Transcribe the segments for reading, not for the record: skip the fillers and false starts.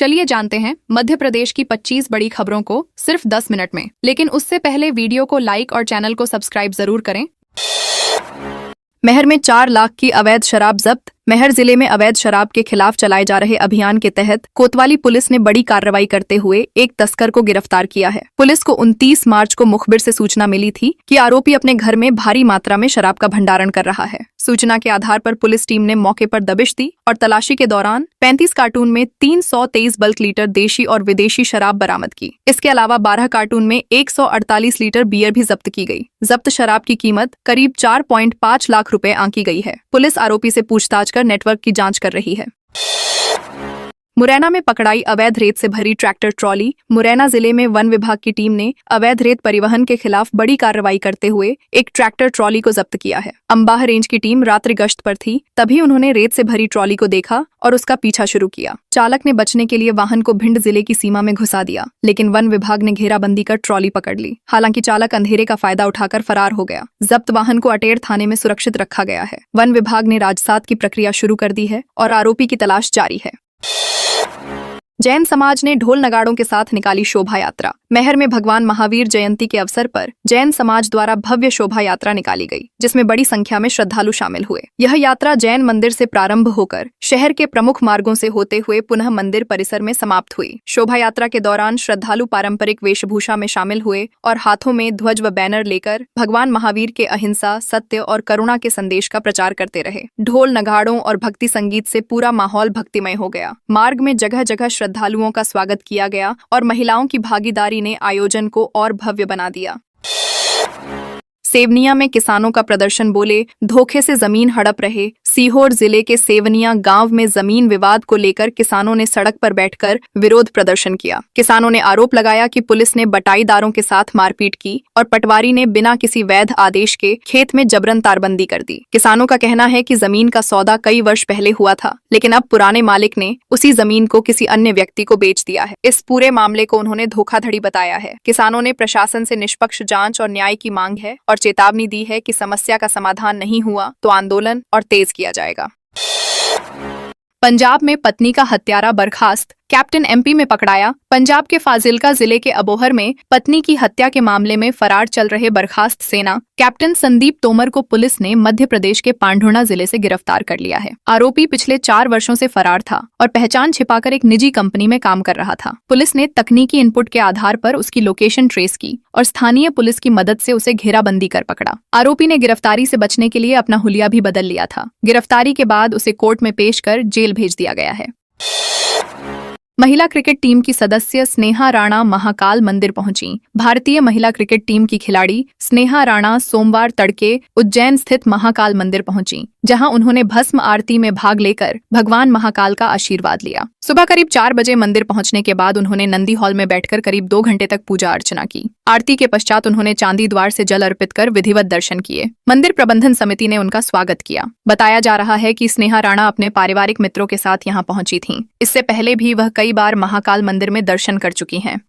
चलिए जानते हैं मध्य प्रदेश की 25 बड़ी खबरों को सिर्फ 10 मिनट में। लेकिन उससे पहले वीडियो को लाइक और चैनल को सब्सक्राइब जरूर करें। महर में 4 लाख की अवैध शराब जब्त। महर जिले में अवैध शराब के खिलाफ चलाए जा रहे अभियान के तहत कोतवाली पुलिस ने बड़ी कार्रवाई करते हुए एक तस्कर को गिरफ्तार किया है। पुलिस को 29 मार्च को मुखबिर से सूचना मिली थी कि आरोपी अपने घर में भारी मात्रा में शराब का भंडारण कर रहा है। सूचना के आधार पर पुलिस टीम ने मौके पर दबिश दी और तलाशी के दौरान 35 कार्टून में 323 बल्क लीटर देशी और विदेशी शराब बरामद की। इसके अलावा 12 कार्टून में 148 लीटर बियर भी जब्त की गई। जब्त शराब की कीमत करीब 4.5 लाख रुपए आंकी गई है। पुलिस आरोपी से पूछताछ कर नेटवर्क की जांच कर रही है। मुरैना में पकड़ाई अवैध रेत से भरी ट्रैक्टर ट्रॉली। मुरैना जिले में वन विभाग की टीम ने अवैध रेत परिवहन के खिलाफ बड़ी कार्रवाई करते हुए एक ट्रैक्टर ट्रॉली को जब्त किया है। अंबाह रेंज की टीम रात्रि गश्त पर थी, तभी उन्होंने रेत से भरी ट्रॉली को देखा और उसका पीछा शुरू किया। चालक ने बचने के लिए वाहन को भिंड जिले की सीमा में घुसा दिया, लेकिन वन विभाग ने घेराबंदी कर ट्रॉली पकड़ ली। हालांकि चालक अंधेरे का फायदा उठाकर फरार हो गया। जब्त वाहन को अटेर थाने में सुरक्षित रखा गया है। वन विभाग ने राजसात की प्रक्रिया शुरू कर दी है और आरोपी की तलाश जारी है। जैन समाज ने ढोल नगाड़ों के साथ निकाली शोभा यात्रा। महर में भगवान महावीर जयंती के अवसर पर जैन समाज द्वारा भव्य शोभा यात्रा निकाली गई, जिसमें बड़ी संख्या में श्रद्धालु शामिल हुए। यह यात्रा जैन मंदिर से प्रारंभ होकर शहर के प्रमुख मार्गों से होते हुए पुनः मंदिर परिसर में समाप्त हुई। शोभा यात्रा के दौरान श्रद्धालु पारंपरिक वेशभूषा में शामिल हुए और हाथों में ध्वज व बैनर लेकर भगवान महावीर के अहिंसा, सत्य और करुणा के संदेश का प्रचार करते रहे। ढोल नगाड़ों और भक्ति संगीत से पूरा माहौल भक्तिमय हो गया। मार्ग में जगह जगह श्रद्धालुओं का स्वागत किया गया और महिलाओं की भागीदारी ने आयोजन को और भव्य बना दिया। सेवनिया में किसानों का प्रदर्शन, बोले धोखे से जमीन हड़प रहे। सीहोर जिले के सेवनिया गांव में जमीन विवाद को लेकर किसानों ने सड़क पर बैठकर विरोध प्रदर्शन किया। किसानों ने आरोप लगाया कि पुलिस ने बटाईदारों के साथ मारपीट की और पटवारी ने बिना किसी वैध आदेश के खेत में जबरन तारबंदी कर दी। किसानों का कहना है कि जमीन का सौदा कई वर्ष पहले हुआ था, लेकिन अब पुराने मालिक ने उसी जमीन को किसी अन्य व्यक्ति को बेच दिया है। इस पूरे मामले को उन्होंने धोखाधड़ी बताया है। किसानों ने प्रशासन से निष्पक्ष जांच और न्याय की मांग है और चेतावनी दी है कि समस्या का समाधान नहीं हुआ तो आंदोलन और तेज किया जाएगा। पंजाब में पत्नी का हत्यारा बर्खास्त, कैप्टन एमपी में पकड़ाया। पंजाब के फाजिल्का जिले के अबोहर में पत्नी की हत्या के मामले में फरार चल रहे बर्खास्त सेना कैप्टन संदीप तोमर को पुलिस ने मध्य प्रदेश के पांढुर्णा जिले से गिरफ्तार कर लिया है। आरोपी पिछले 4 वर्षों से फरार था और पहचान छिपाकर एक निजी कंपनी में काम कर रहा था। पुलिस ने तकनीकी इनपुट के आधार पर उसकी लोकेशन ट्रेस की और स्थानीय पुलिस की मदद से उसे घेराबंदी कर पकड़ा। आरोपी ने गिरफ्तारी से बचने के लिए अपना हुलिया भी बदल लिया था। गिरफ्तारी के बाद उसे कोर्ट में पेश कर जेल भेज दिया गया है। महिला क्रिकेट टीम की सदस्य स्नेहा राणा महाकाल मंदिर पहुंची। भारतीय महिला क्रिकेट टीम की खिलाड़ी स्नेहा राणा सोमवार तड़के उज्जैन स्थित महाकाल मंदिर पहुंची, जहां उन्होंने भस्म आरती में भाग लेकर भगवान महाकाल का आशीर्वाद लिया। सुबह करीब 4 बजे मंदिर पहुंचने के बाद उन्होंने नंदी हॉल में बैठकर करीब 2 घंटे तक पूजा अर्चना की। आरती के पश्चात उन्होंने चांदी द्वार से जल अर्पित कर विधिवत दर्शन किए। मंदिर प्रबंधन समिति ने उनका स्वागत किया। बताया जा रहा है कि स्नेहा राणा अपने पारिवारिक मित्रों के साथ यहां पहुंची थीं। इससे पहले भी वह कई बार महाकाल मंदिर में दर्शन कर चुकी हैं।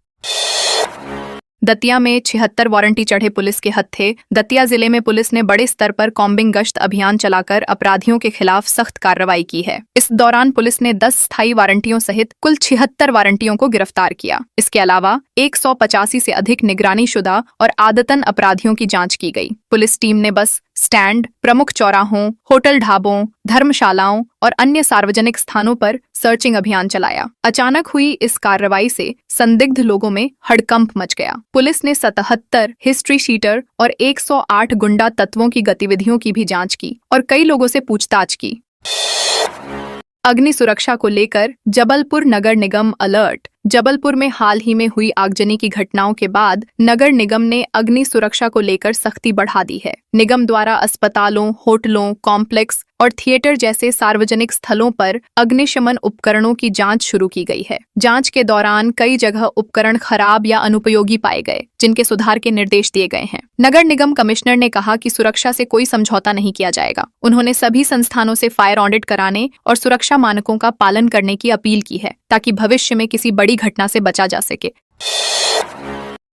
दतिया में 76 वारंटी चढ़े पुलिस के हत्थे। दतिया जिले में पुलिस ने बड़े स्तर पर कॉम्बिंग गश्त अभियान चलाकर अपराधियों के खिलाफ सख्त कार्रवाई की है। इस दौरान पुलिस ने 10 स्थायी वारंटियों सहित कुल 76 वारंटियों को गिरफ्तार किया। इसके अलावा 185 से अधिक निगरानीशुदा और आदतन अपराधियों की जांच की गई। पुलिस टीम ने बस स्टैंड, प्रमुख चौराहों, होटल, ढाबों, धर्मशालाओं और अन्य सार्वजनिक स्थानों पर सर्चिंग अभियान चलाया। अचानक हुई इस कार्रवाई से संदिग्ध लोगों में हड़कंप मच गया। पुलिस ने 77 हिस्ट्री शीटर और 108 गुंडा तत्वों की गतिविधियों की भी जांच की और कई लोगों से पूछताछ की। अग्नि सुरक्षा को लेकर जबलपुर नगर निगम अलर्ट। जबलपुर में हाल ही में हुई आगजनी की घटनाओं के बाद नगर निगम ने अग्नि सुरक्षा को लेकर सख्ती बढ़ा दी है। निगम द्वारा अस्पतालों, होटलों, कॉम्प्लेक्स और थिएटर जैसे सार्वजनिक स्थलों पर अग्निशमन उपकरणों की जांच शुरू की गई है। जांच के दौरान कई जगह उपकरण खराब या अनुपयोगी पाए गए, जिनके सुधार के निर्देश दिए गए हैं। नगर निगम कमिश्नर ने कहा कि सुरक्षा से कोई समझौता नहीं किया जाएगा। उन्होंने सभी संस्थानों से फायर ऑडिट कराने और सुरक्षा मानकों का पालन करने की अपील की है, ताकि भविष्य में किसी बड़ी घटना से बचा जा सके।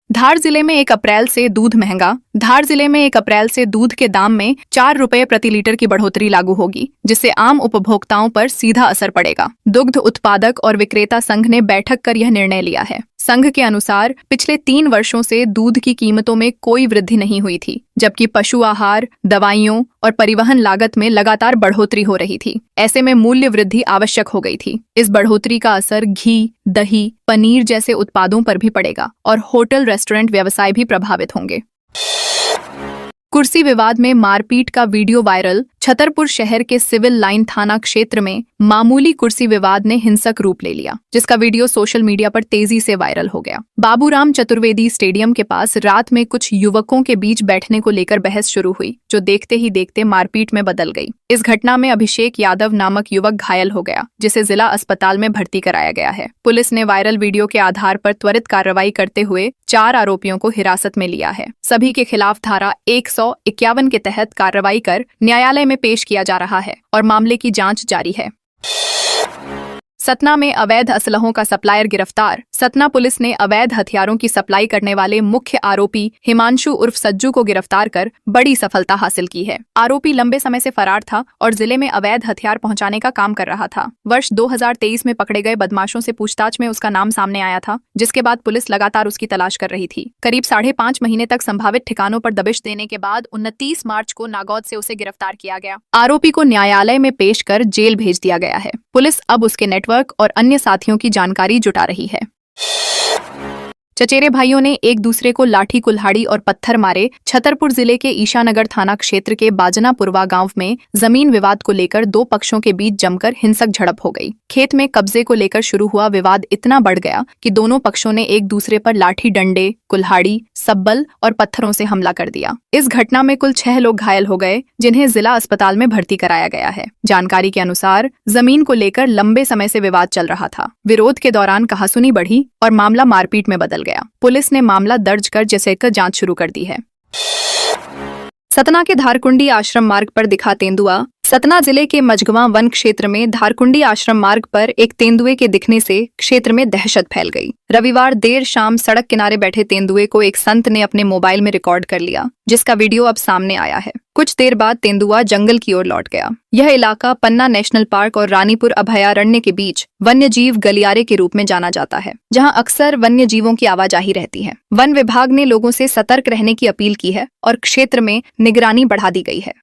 धार जिले में 1 अप्रैल से दूध महंगा। धार जिले में 1 अप्रैल से दूध के दाम में 4 रुपए प्रति लीटर की बढ़ोतरी लागू होगी, जिससे आम उपभोक्ताओं पर सीधा असर पड़ेगा। दुग्ध उत्पादक और विक्रेता संघ ने बैठक कर यह निर्णय लिया है। संघ के अनुसार पिछले 3 वर्षों से दूध की कीमतों में कोई वृद्धि नहीं हुई थी, जबकि पशु आहार, दवाइयों और परिवहन लागत में लगातार बढ़ोतरी हो रही थी। ऐसे में मूल्य वृद्धि आवश्यक हो गई थी। इस बढ़ोतरी का असर घी, दही, पनीर जैसे उत्पादों पर भी पड़ेगा और होटल रेस्टोरेंट व्यवसाय भी प्रभावित होंगे। कुर्सी विवाद में मारपीट का वीडियो वायरल। छतरपुर शहर के सिविल लाइन थाना क्षेत्र में मामूली कुर्सी विवाद ने हिंसक रूप ले लिया, जिसका वीडियो सोशल मीडिया पर तेजी से वायरल हो गया। बाबूराम चतुर्वेदी स्टेडियम के पास रात में कुछ युवकों के बीच बैठने को लेकर बहस शुरू हुई, जो देखते ही देखते मारपीट में बदल गई। इस घटना में अभिषेक यादव नामक युवक घायल हो गया, जिसे जिला अस्पताल में भर्ती कराया गया है। पुलिस ने वायरल वीडियो के आधार पर त्वरित कार्रवाई करते हुए 4 आरोपियों को हिरासत में लिया है। सभी के खिलाफ धारा 151 के तहत कार्रवाई कर न्यायालय में पेश किया जा रहा है और मामले की जांच जारी है। सतना में अवैध असलहों का सप्लायर गिरफ्तार। सतना पुलिस ने अवैध हथियारों की सप्लाई करने वाले मुख्य आरोपी हिमांशु उर्फ सज्जू को गिरफ्तार कर बड़ी सफलता हासिल की है। आरोपी लंबे समय से फरार था और जिले में अवैध हथियार पहुंचाने का काम कर रहा था। वर्ष 2023 में पकड़े गए बदमाशों से पूछताछ में उसका नाम सामने आया था, जिसके बाद पुलिस लगातार उसकी तलाश कर रही थी। करीब 5.5 महीने तक संभावित ठिकानों पर दबिश देने के बाद 29 मार्च को नागौद से उसे गिरफ्तार किया गया। आरोपी को न्यायालय में पेश कर जेल भेज दिया गया है। पुलिस अब उसके नेटवर्क और अन्य साथियों की जानकारी जुटा रही है। चचेरे भाइयों ने एक दूसरे को लाठी, कुल्हाड़ी और पत्थर मारे। छतरपुर जिले के ईशानगर थाना क्षेत्र के बाजनापुरवा गांव में जमीन विवाद को लेकर 2 पक्षों के बीच जमकर हिंसक झड़प हो गई। खेत में कब्जे को लेकर शुरू हुआ विवाद इतना बढ़ गया कि दोनों पक्षों ने एक दूसरे पर लाठी, डंडे, कुल्हाड़ी, सब्बल और पत्थरों से हमला कर दिया। इस घटना में कुल 6 लोग घायल हो गए, जिन्हें जिला अस्पताल में भर्ती कराया गया है। जानकारी के अनुसार जमीन को लेकर लंबे समय से विवाद चल रहा था। विरोध के दौरान कहासुनी बढ़ी और मामला मारपीट में बदल गया। पुलिस ने मामला दर्ज कर जैसे जांच शुरू कर दी है। सतना के धारकुंडी आश्रम मार्ग पर दिखा तेंदुआ। सतना जिले के मझगवा वन क्षेत्र में धारकुंडी आश्रम मार्ग पर एक तेंदुए के दिखने से क्षेत्र में दहशत फैल गई। रविवार देर शाम सड़क किनारे बैठे तेंदुए को एक संत ने अपने मोबाइल में रिकॉर्ड कर लिया, जिसका वीडियो अब सामने आया है। कुछ देर बाद तेंदुआ जंगल की ओर लौट गया। यह इलाका पन्ना नेशनल पार्क और रानीपुर अभयारण्य के बीच वन्यजीव गलियारे के रूप में जाना जाता है, जहां अक्सर वन्य जीवों की आवाजाही रहती है। वन विभाग ने लोगों से सतर्क रहने की अपील की है और क्षेत्र में निगरानी बढ़ा दी गई है।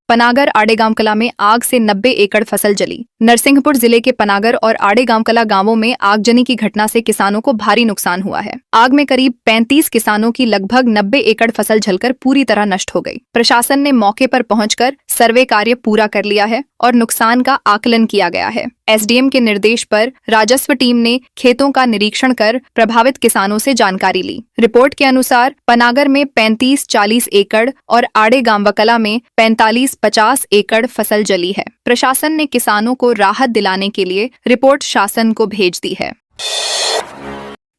पनागर आड़ेगांव कला में आग से 90 एकड़ फसल जली। नरसिंहपुर जिले के पनागर और आड़ेगांव कला गांवों में आगजनी की घटना से किसानों को भारी नुकसान हुआ है। आग में करीब 35 किसानों की लगभग 90 एकड़ फसल जलकर पूरी तरह नष्ट हो गई। प्रशासन ने मौके पर पहुंचकर सर्वे कार्य पूरा कर लिया है और नुकसान का आकलन किया गया है। एसडीएम के निर्देश पर राजस्व टीम ने खेतों का निरीक्षण कर प्रभावित किसानों से जानकारी ली। रिपोर्ट के अनुसार पनागर में 35-40 एकड़ और आड़ेगांव कला में 45-50 एकड़ फसल जली है। प्रशासन ने किसानों को राहत दिलाने के लिए रिपोर्ट शासन को भेज दी है।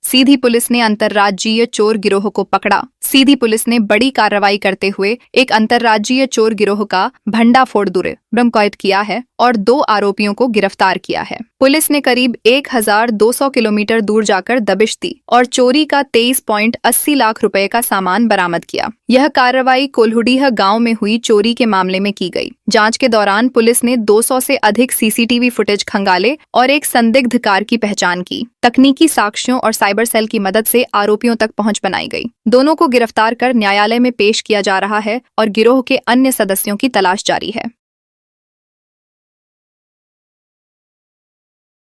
सीधी पुलिस ने अंतर्राज्यीय चोर गिरोह को पकड़ा। सीधी पुलिस ने बड़ी कार्रवाई करते हुए एक अंतर्राज्यीय चोर गिरोह का भंडाफोड़ दुर्मकैद किया है और 2 आरोपियों को गिरफ्तार किया है। पुलिस ने करीब 1200 किलोमीटर दूर जाकर दबिश दी और चोरी का 23.80 लाख रुपए का सामान बरामद किया। यह कार्रवाई कोल्हुडीह गांव में हुई चोरी के मामले में की गई। जांच के दौरान पुलिस ने 200 से अधिक सीसीटीवी फुटेज खंगाले और एक संदिग्ध कार की पहचान की। तकनीकी साक्ष्यों और साइबर सेल की मदद से आरोपियों तक पहुंच बनाई गई। दोनों को गिरफ्तार कर न्यायालय में पेश किया जा रहा है और गिरोह के अन्य सदस्यों की तलाश जारी है।